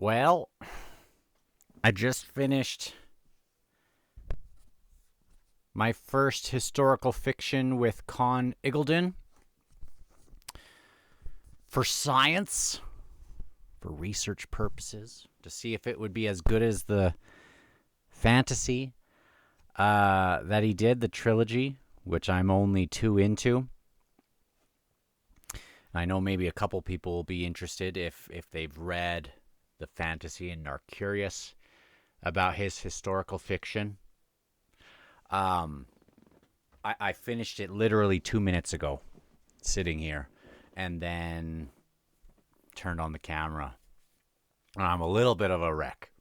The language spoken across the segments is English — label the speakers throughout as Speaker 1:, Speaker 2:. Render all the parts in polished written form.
Speaker 1: Well, I just finished my first historical fiction with Conn Iggulden for science, for research purposes, to see if it would be as good as the fantasy that he did, the trilogy, which I'm only 2 into. I know maybe a couple people will be interested if they've read the fantasy and are curious about his historical fiction. Um, I finished it literally 2 minutes ago, sitting here, and then turned on the camera. I'm a little bit of a wreck.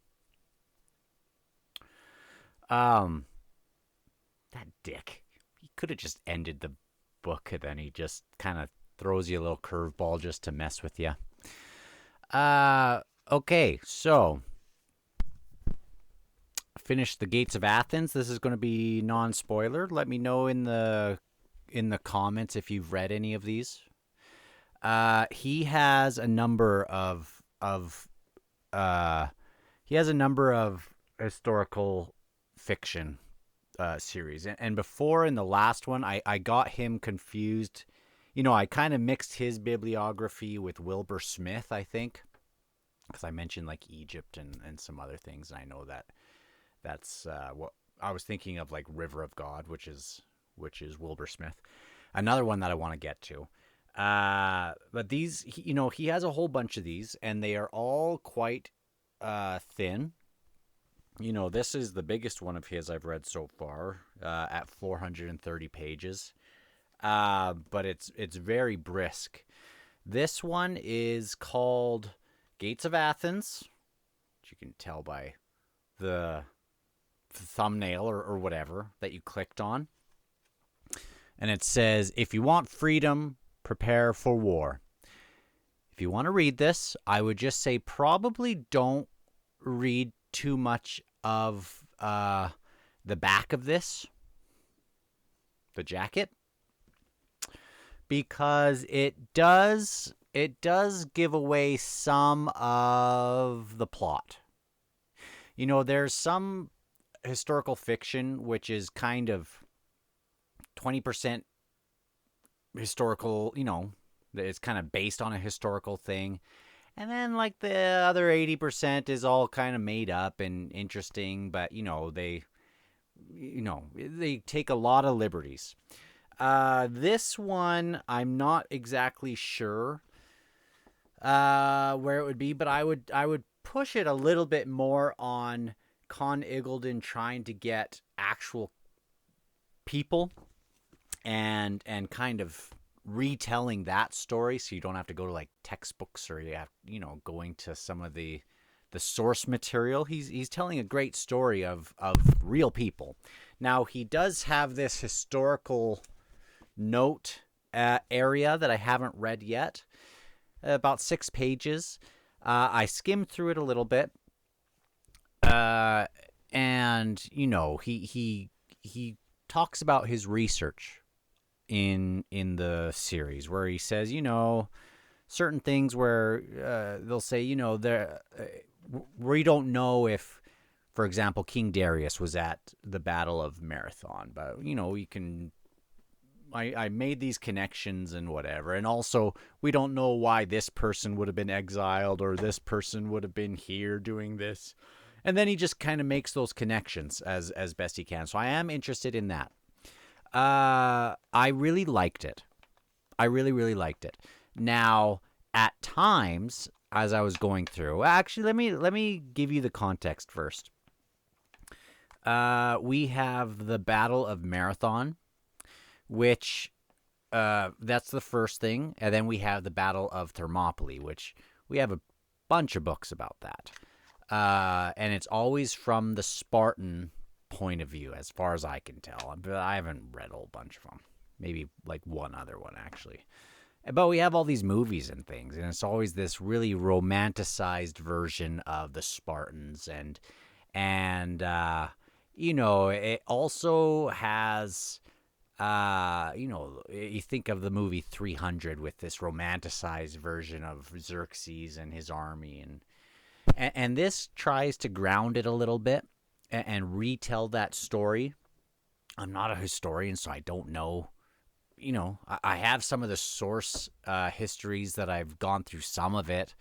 Speaker 1: Um, that dick. He could have just ended the book, and then he just kind of throws you a little curveball just to mess with you. Okay, so finished the Gates of Athens. This is going to be non-spoiler. Let me know in the comments if you've read any of these. He has a number of historical fiction series, and before in the last one, I got him confused. I kind of mixed his bibliography with Wilbur Smith, I think, because I mentioned like Egypt and some other things, and I know that's what I was thinking of, like River of God, which is Wilbur Smith. Another one that I want to get to. But these, he has a whole bunch of these, and they are all quite thin. This is the biggest one of his I've read so far, at 430 pages. But it's very brisk. This one is called Gates of Athens, which you can tell by the thumbnail or whatever that you clicked on. And it says, if you want freedom, prepare for war. If you want to read this, I would just say probably don't read too much of the back of this, the jacket, because it does give away some of the plot. There's some historical fiction which is kind of 20% historical, it's kind of based on a historical thing. And then like the other 80% is all kind of made up and interesting, but they take a lot of liberties. This one, I'm not exactly sure where it would be, but I would push it a little bit more on Conn Iggulden trying to get actual people and kind of retelling that story, so you don't have to go to like textbooks, or you have going to some of the source material. He's telling a great story of real people. Now he does have this historical note area that I haven't read yet, about 6 pages. I skimmed through it a little bit, and he talks about his research in the series, where he says certain things where they'll say we don't know if, for example, King Darius was at the Battle of Marathon, but we can. I made these connections and whatever, and also we don't know why this person would have been exiled or this person would have been here doing this, and then he just kind of makes those connections as best he can. So I am interested in that. I really liked it. I really, really liked it. Now, at times, as I was going through, actually, let me give you the context first. We have the Battle of Marathon, which that's the first thing, and then we have the Battle of Thermopylae, which we have a bunch of books about that, and it's always from the Spartan point of view, as far as I can tell. But I haven't read a whole bunch of them. Maybe like one other one, actually. But we have all these movies and things, and it's always this really romanticized version of the Spartans, and it also has you think of the movie 300 with this romanticized version of Xerxes and his army, And this tries to ground it a little bit and retell that story. I'm not a historian, so I don't know. I have some of the source histories that I've gone through some of it,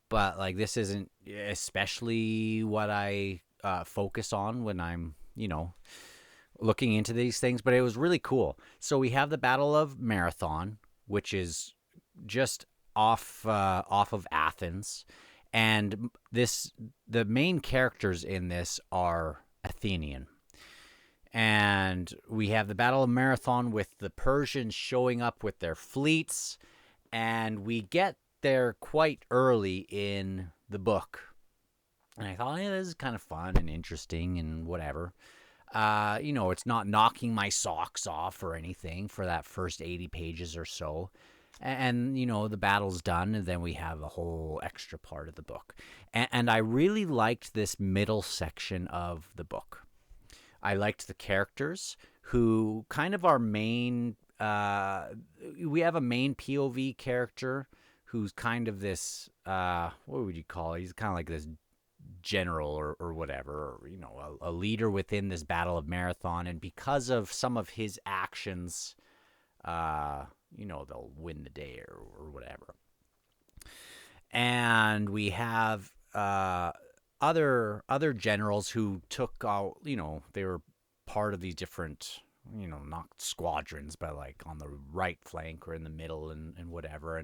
Speaker 1: but like this isn't especially what I focus on when I'm, looking into these things. But it was really cool. So we have the Battle of Marathon, which is just off of Athens, and the main characters in this are Athenian. And we have the Battle of Marathon with the Persians showing up with their fleets, and we get there quite early in the book. And I thought, yeah, this is kind of fun and interesting and whatever. It's not knocking my socks off or anything for that first 80 pages or so. And the battle's done, and then we have a whole extra part of the book. And I really liked this middle section of the book. I liked the characters who kind of our main. We have a main POV character who's kind of this. What would you call it? He's kind of like this general or whatever, or, a leader within this Battle of Marathon. And because of some of his actions, they'll win the day or whatever. And we have other generals who took out, they were part of these different, not squadrons, but like on the right flank or in the middle and whatever.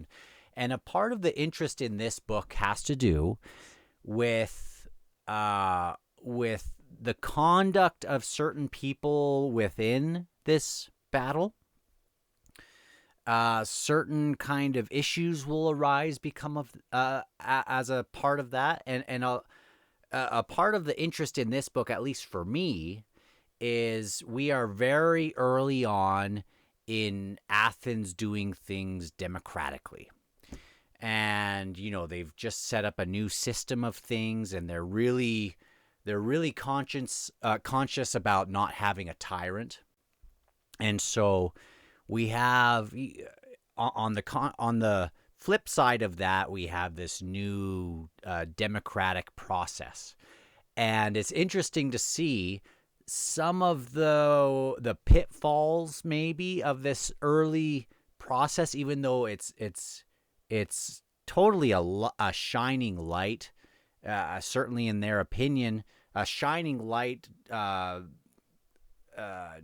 Speaker 1: And a part of the interest in this book has to do with the conduct of certain people within this battle. Certain kind of issues will arise as a part of that, and a part of the interest in this book, at least for me, is we are very early on in Athens doing things democratically. And they've just set up a new system of things, and they're really conscious about not having a tyrant. And so we have on the flip side of that, we have this new democratic process, and it's interesting to see some of the pitfalls maybe of this early process, even though it's totally a shining light, certainly in their opinion, a shining light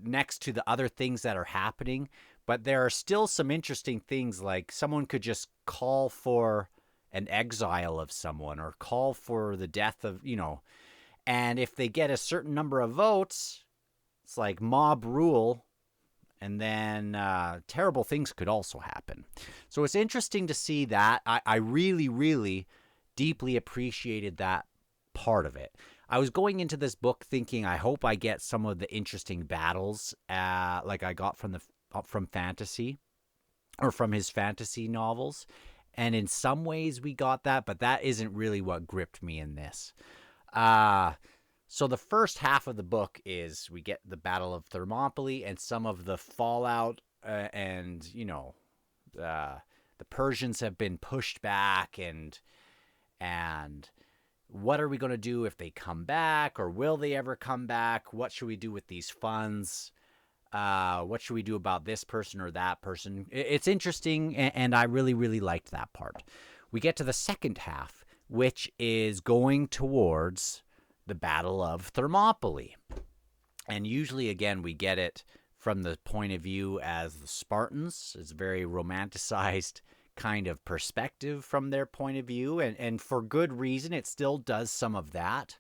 Speaker 1: next to the other things that are happening. But there are still some interesting things, like someone could just call for an exile of someone or call for the death of, and if they get a certain number of votes, it's like mob rule. And then terrible things could also happen. So it's interesting to see that. I really, really deeply appreciated that part of it. I was going into this book thinking, I hope I get some of the interesting battles like I got from fantasy or from his fantasy novels. And in some ways we got that, but that isn't really what gripped me in this. So the first half of the book is we get the Battle of Thermopylae and some of the fallout, and the Persians have been pushed back, and what are we going to do if they come back, or will they ever come back? What should we do with these funds? What should we do about this person or that person? It's interesting, and I really, really liked that part. We get to the second half, which is going towards the Battle of Thermopylae. And usually, again, we get it from the point of view as the Spartans. It's a very romanticized kind of perspective from their point of view. And for good reason, it still does some of that.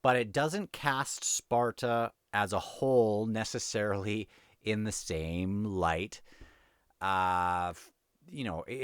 Speaker 1: But it doesn't cast Sparta as a whole necessarily in the same light, in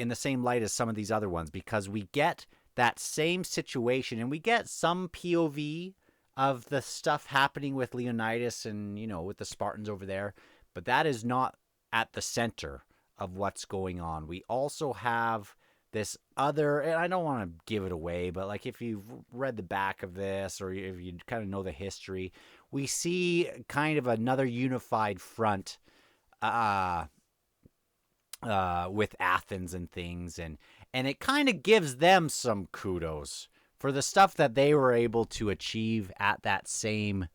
Speaker 1: the same light as some of these other ones, because we get that same situation, and we get some POV of the stuff happening with Leonidas and, with the Spartans over there, but that is not at the center of what's going on. We also have this other, and I don't want to give it away, but like if you've read the back of this or if you kind of know the history, we see kind of another unified front with Athens and things, and it kind of gives them some kudos for the stuff that they were able to achieve at that same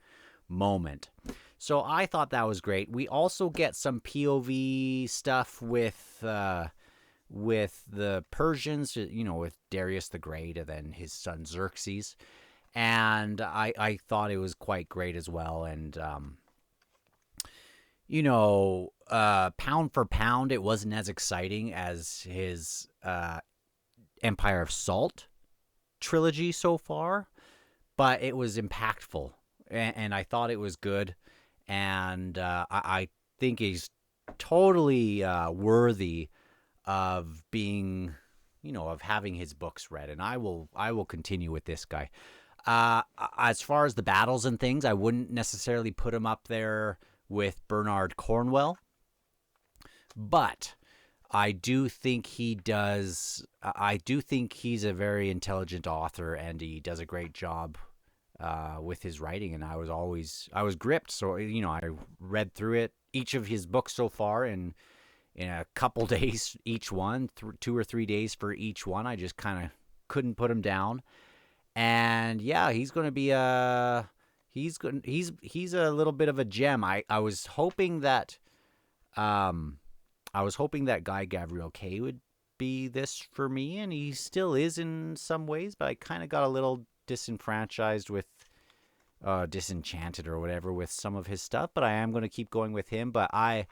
Speaker 1: moment. So I thought that was great. We also get some POV stuff with the Persians, with Darius the Great and then his son Xerxes. And I thought it was quite great as well. And, pound for pound, it wasn't as exciting as his Empire of Salt trilogy so far, but it was impactful. And I thought it was good. And I think he's totally worthy of being, of having his books read. And I will continue with this guy. As far as the battles and things, I wouldn't necessarily put him up there with Bernard Cornwell, but I do think he does. I do think he's a very intelligent author, and he does a great job with his writing. And I was gripped. So I read through each of his books so far in a couple days each one, 2 or 3 days for each one. I just kind of couldn't put him down. And yeah, he's going to be he's a little bit of a gem. I was hoping that Guy Gavriel Kay would be this for me, and he still is in some ways, but I kind of got a little disenfranchised with disenchanted or whatever with some of his stuff, but I am going to keep going with him. But I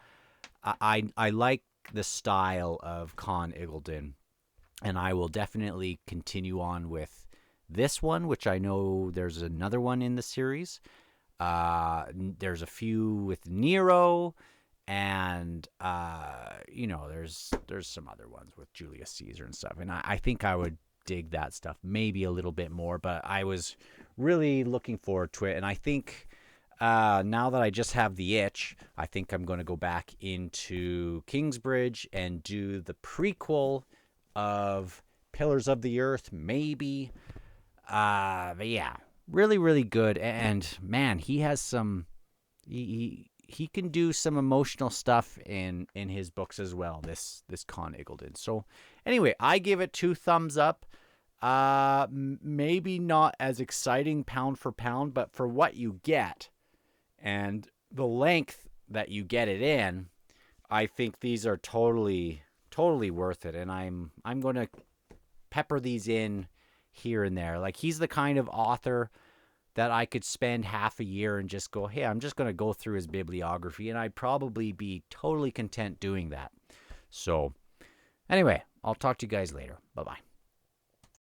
Speaker 1: like the style of Conn Iggulden, and I will definitely continue on with this one, which I know there's another one in the series. There's a few with Nero, and there's some other ones with Julius Caesar and stuff. And I think I would dig that stuff maybe a little bit more, but I was really looking forward to it. And I think now that I just have the itch, I think I'm going to go back into Kingsbridge and do the prequel of Pillars of the Earth, maybe. But yeah, really, really good. And man, he has some, he can do some emotional stuff in his books as well, this Conn Iggulden. So anyway, I give it 2 thumbs up. Maybe not as exciting pound for pound, but for what you get and the length that you get it in, I think these are totally worth it. And I'm going to pepper these in here and there. Like, he's the kind of author that I could spend half a year and just go, hey, I'm just going to go through his bibliography, and I'd probably be totally content doing that. So anyway, I'll talk to you guys later. Bye-bye.